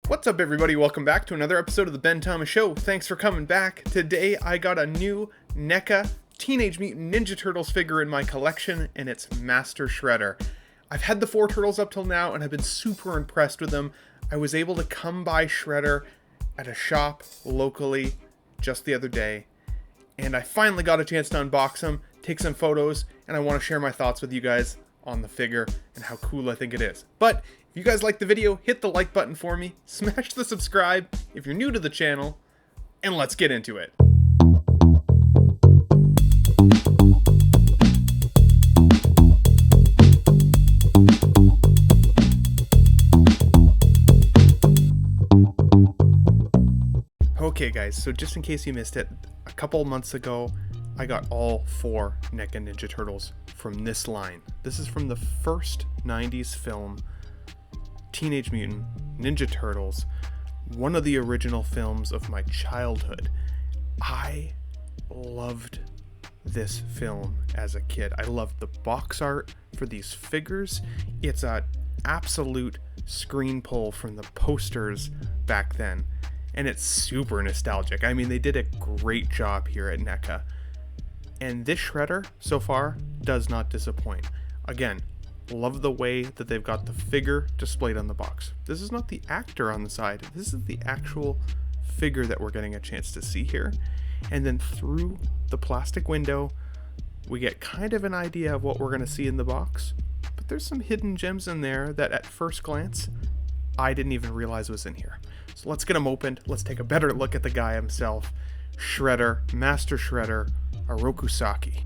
What's up, everybody? Welcome back to another episode of the Ben Thomas Show. Thanks for coming back. Today I got a new Neca Teenage Mutant Ninja Turtles figure in my collection, and it's Master Shredder. I've had the 4 turtles up till now and I've been super impressed with them. I was able to come by Shredder at a shop locally just the other day, and I finally got a chance to unbox him, take some photos, and I want to share my thoughts with you guys on the figure and how cool I think it is. But if you guys like the video, hit the like button for me, smash the subscribe if you're new to the channel, and let's get into it. Okay guys, so just in case you missed it, a couple months ago I got all 4 NECA Ninja Turtles from this line. This is from the first 90s film, Teenage Mutant Ninja Turtles, one of the original films of my childhood. I loved this film as a kid. I loved the box art for these figures. It's an absolute screen pull from the posters back then, and it's super nostalgic. I mean, they did a great job here at NECA, and this Shredder so far does not disappoint. Again, love the way that they've got the figure displayed on the box. This is not the actor on the side. This is the actual figure that we're getting a chance to see here. And then through the plastic window, we get kind of an idea of what we're going to see in the box. But there's some hidden gems in there that at first glance, I didn't even realize was in here. So let's get them opened. Let's take a better look at the guy himself. Shredder, Master Shredder, Oroku Saki.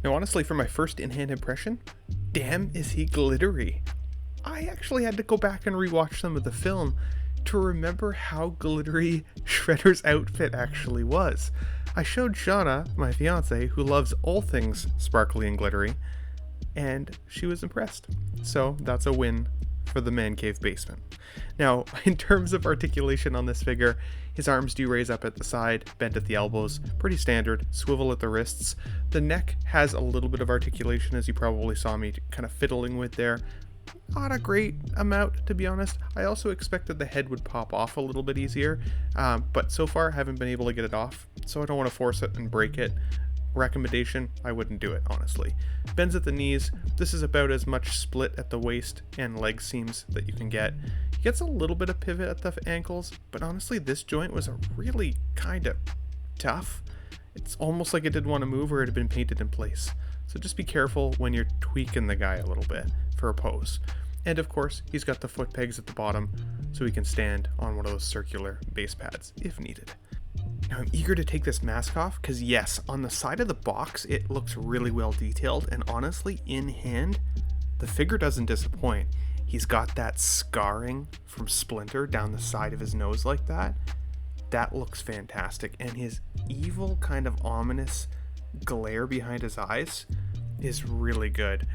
Now honestly, for my first in-hand impression, damn is he glittery. I actually had to go back and rewatch some of the film to remember how glittery Shredder's outfit actually was. I showed Shauna, my fiance, who loves all things sparkly and glittery, and she was impressed. So that's a win for the man cave basement. Now, in terms of articulation on this figure, his arms do raise up at the side, bent at the elbows, pretty standard, swivel at the wrists. The neck has a little bit of articulation, as you probably saw me kind of fiddling with there. Not a great amount, to be honest. I also expected the head would pop off a little bit easier, but so far I haven't been able to get it off, so I don't want to force it and break it. Recommendation, I wouldn't do it, honestly. Bends at the knees. This is about as much split at the waist and leg seams that you can get. He gets a little bit of pivot at the ankles, but honestly this joint was a really kind of tough. It's almost like it didn't want to move or it had been painted in place. So just be careful when you're tweaking the guy a little bit for a pose. And of course, he's got the foot pegs at the bottom so he can stand on one of those circular base pads if needed. Now I'm eager to take this mask off because yes, on the side of the box it looks really well detailed, and honestly in hand the figure doesn't disappoint. He's got that scarring from Splinter down the side of his nose like that. That looks fantastic, and his evil kind of ominous glare behind his eyes is really good.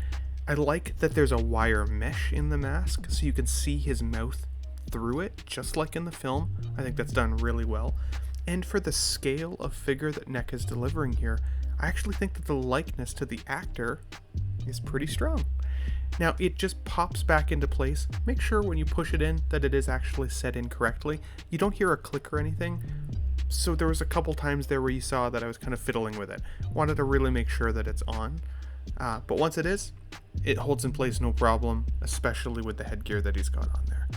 I like that there's a wire mesh in the mask so you can see his mouth through it just like in the film. I think that's done really well. And for the scale of figure that NECA is delivering here, I actually think that the likeness to the actor is pretty strong. Now it just pops back into place. Make sure when you push it in that it is actually set in correctly. You don't hear a click or anything. So there was a couple times there where you saw that I was kind of fiddling with it. Wanted to really make sure that it's on. But once it is, it holds in place no problem, especially with the headgear that he's got on there.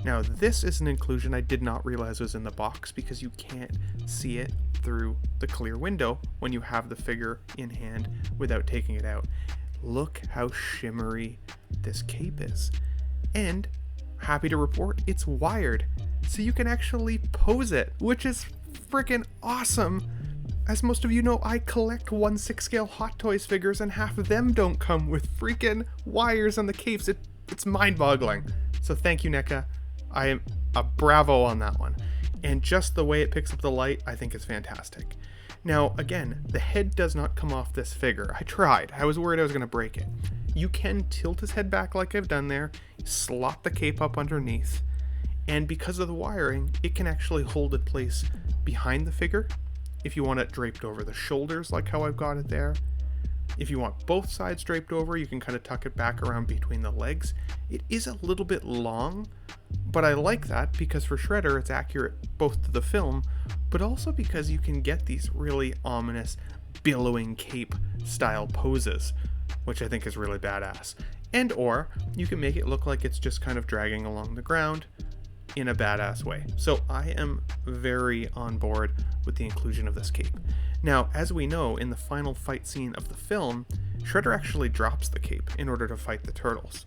Now this is an inclusion I did not realize was in the box because you can't see it through the clear window when you have the figure in hand without taking it out. Look how shimmery this cape is. And happy to report it's wired, so you can actually pose it, which is freaking awesome. As most of you know, I collect 1/6 scale Hot Toys figures and half of them don't come with freaking wires on the capes. It's mind-boggling. So thank you, NECA. I am a bravo on that one. And just the way it picks up the light, I think is fantastic. Now, again, the head does not come off this figure. I tried. I was worried I was going to break it. You can tilt his head back like I've done there, slot the cape up underneath, and because of the wiring, it can actually hold it place behind the figure if you want it draped over the shoulders like how I've got it there. If you want both sides draped over, you can kind of tuck it back around between the legs. It is a little bit long, but I like that because for Shredder it's accurate both to the film, but also because you can get these really ominous billowing cape style poses, which I think is really badass. And or you can make it look like it's just kind of dragging along the ground in a badass way. So I am very on board with the inclusion of this cape. Now, as we know, in the final fight scene of the film, Shredder actually drops the cape in order to fight the turtles.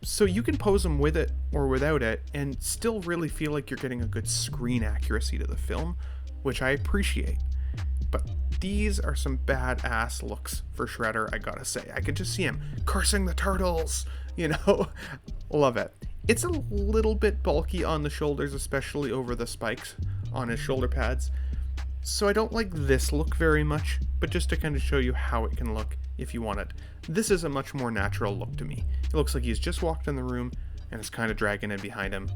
So you can pose them with it or without it and still really feel like you're getting a good screen accuracy to the film, which I appreciate. But these are some badass looks for Shredder, I gotta say. I could just see him cursing the turtles, you know? Love it. It's a little bit bulky on the shoulders, especially over the spikes on his shoulder pads. So I don't like this look very much, but just to kind of show you how it can look if you want it. This is a much more natural look to me. It looks like he's just walked in the room and is kind of dragging in behind him.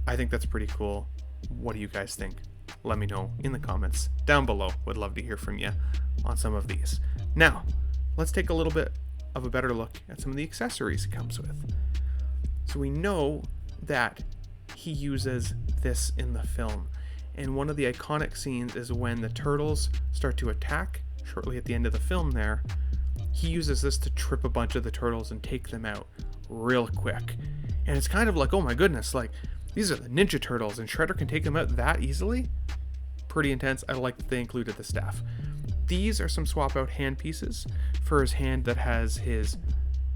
I think that's pretty cool. What do you guys think? Let me know in the comments down below. Would love to hear from you on some of these. Now, let's take a little bit of a better look at some of the accessories it comes with. So we know that he uses this in the film. And one of the iconic scenes is when the turtles start to attack shortly at the end of the film there. He uses this to trip a bunch of the turtles and take them out real quick. And it's kind of like, oh my goodness, like these are the Ninja Turtles and Shredder can take them out that easily? Pretty intense. I like that they included the staff. These are some swap out hand pieces for his hand that has his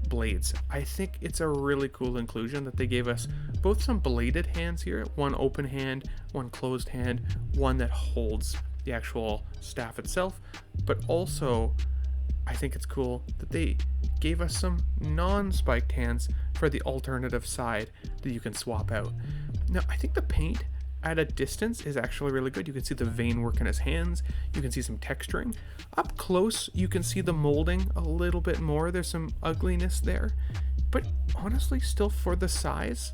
blades. I think it's a really cool inclusion that they gave us both some bladed hands here, one open hand, one closed hand, one that holds the actual staff itself, but also I think it's cool that they gave us some non-spiked hands for the alternative side that you can swap out. Now I think the paint at a distance is actually really good. You can see the vein work in his hands, you can see some texturing. Up close you can see the molding a little bit more, there's some ugliness there, but honestly still for the size,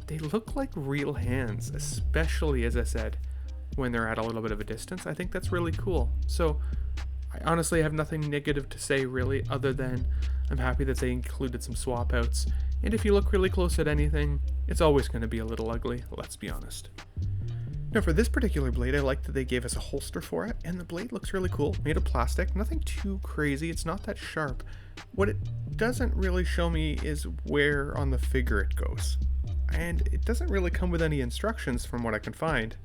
they look like real hands, especially as I said, when they're at a little bit of a distance. I think that's really cool. So I honestly have nothing negative to say really, other than I'm happy that they included some swap outs, and if you look really close at anything, it's always going to be a little ugly, let's be honest. Now for this particular blade, I like that they gave us a holster for it, and the blade looks really cool, made of plastic, nothing too crazy, it's not that sharp. What it doesn't really show me is where on the figure it goes, and it doesn't really come with any instructions from what I can find.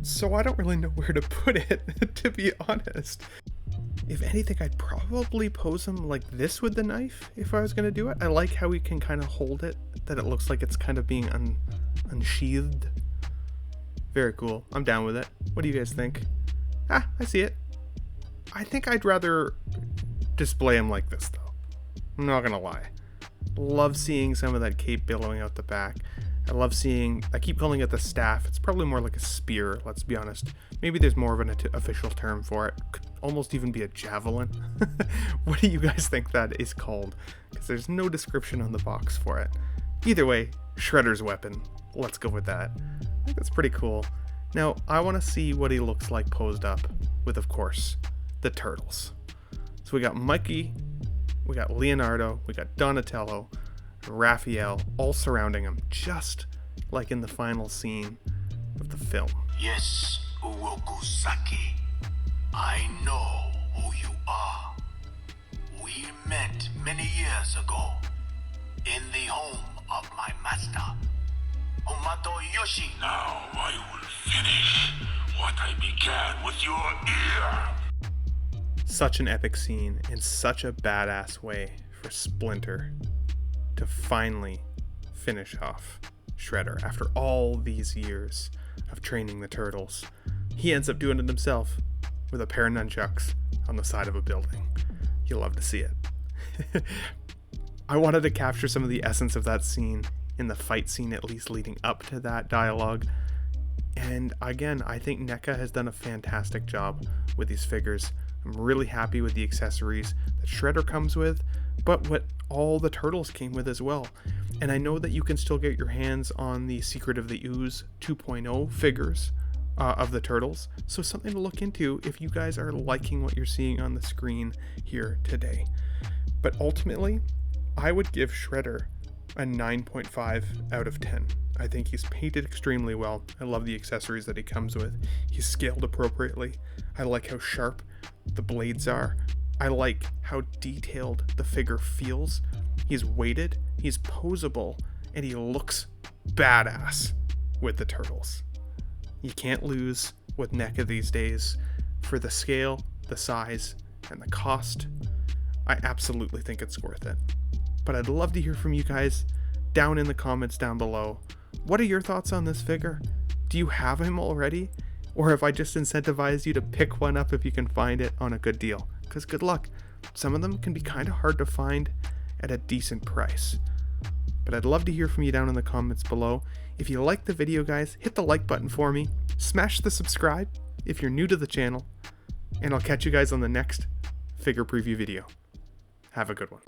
So I don't really know where to put it, to be honest. If anything, I'd probably pose him like this with the knife if I was going to do it. I like how he can kind of hold it, that it looks like it's kind of being unsheathed. Very cool. I'm down with it. What do you guys think? Ah, I see it. I think I'd rather display him like this though. I'm not going to lie. Love seeing some of that cape billowing out the back. I keep calling it the staff. It's probably more like a spear, let's be honest. Maybe there's more of an official term for it. Could almost even be a javelin. What do you guys think that is called? Because there's no description on the box for it. Either way, Shredder's weapon. Let's go with that. I think that's pretty cool. Now, I want to see what he looks like posed up with, of course, the turtles. So we got Mikey, we got Leonardo, we got Donatello, Raphael, all surrounding him, just like in the final scene of the film. Yes, Urokusaki, I know who you are. We met many years ago in the home of my master, Omato Yoshi. Now I will finish what I began with your ear. Such an epic scene in such a badass way for Splinter to finally finish off Shredder after all these years of training the turtles. He ends up doing it himself with a pair of nunchucks on the side of a building. You'll love to see it. I wanted to capture some of the essence of that scene in the fight scene, at least leading up to that dialogue. And again, I think Neca has done a fantastic job with these figures. I'm really happy with the accessories that Shredder comes with, but what all the turtles came with as well. And I know that you can still get your hands on the Secret of the Ooze 2.0 figures of the turtles. So something to look into if you guys are liking what you're seeing on the screen here today. But ultimately, I would give Shredder a 9.5 out of 10. I think he's painted extremely well. I love the accessories that he comes with. He's scaled appropriately. I like how sharp the blades are. I like how detailed the figure feels. He's weighted, he's posable, and he looks badass with the turtles. You can't lose with NECA these days for the scale, the size, and the cost. I absolutely think it's worth it. But I'd love to hear from you guys down in the comments down below. What are your thoughts on this figure? Do you have him already? Or have I just incentivized you to pick one up if you can find it on a good deal? Because good luck. Some of them can be kind of hard to find at a decent price. But I'd love to hear from you down in the comments below. If you liked the video, guys, hit the like button for me. Smash the subscribe if you're new to the channel. And I'll catch you guys on the next figure preview video. Have a good one.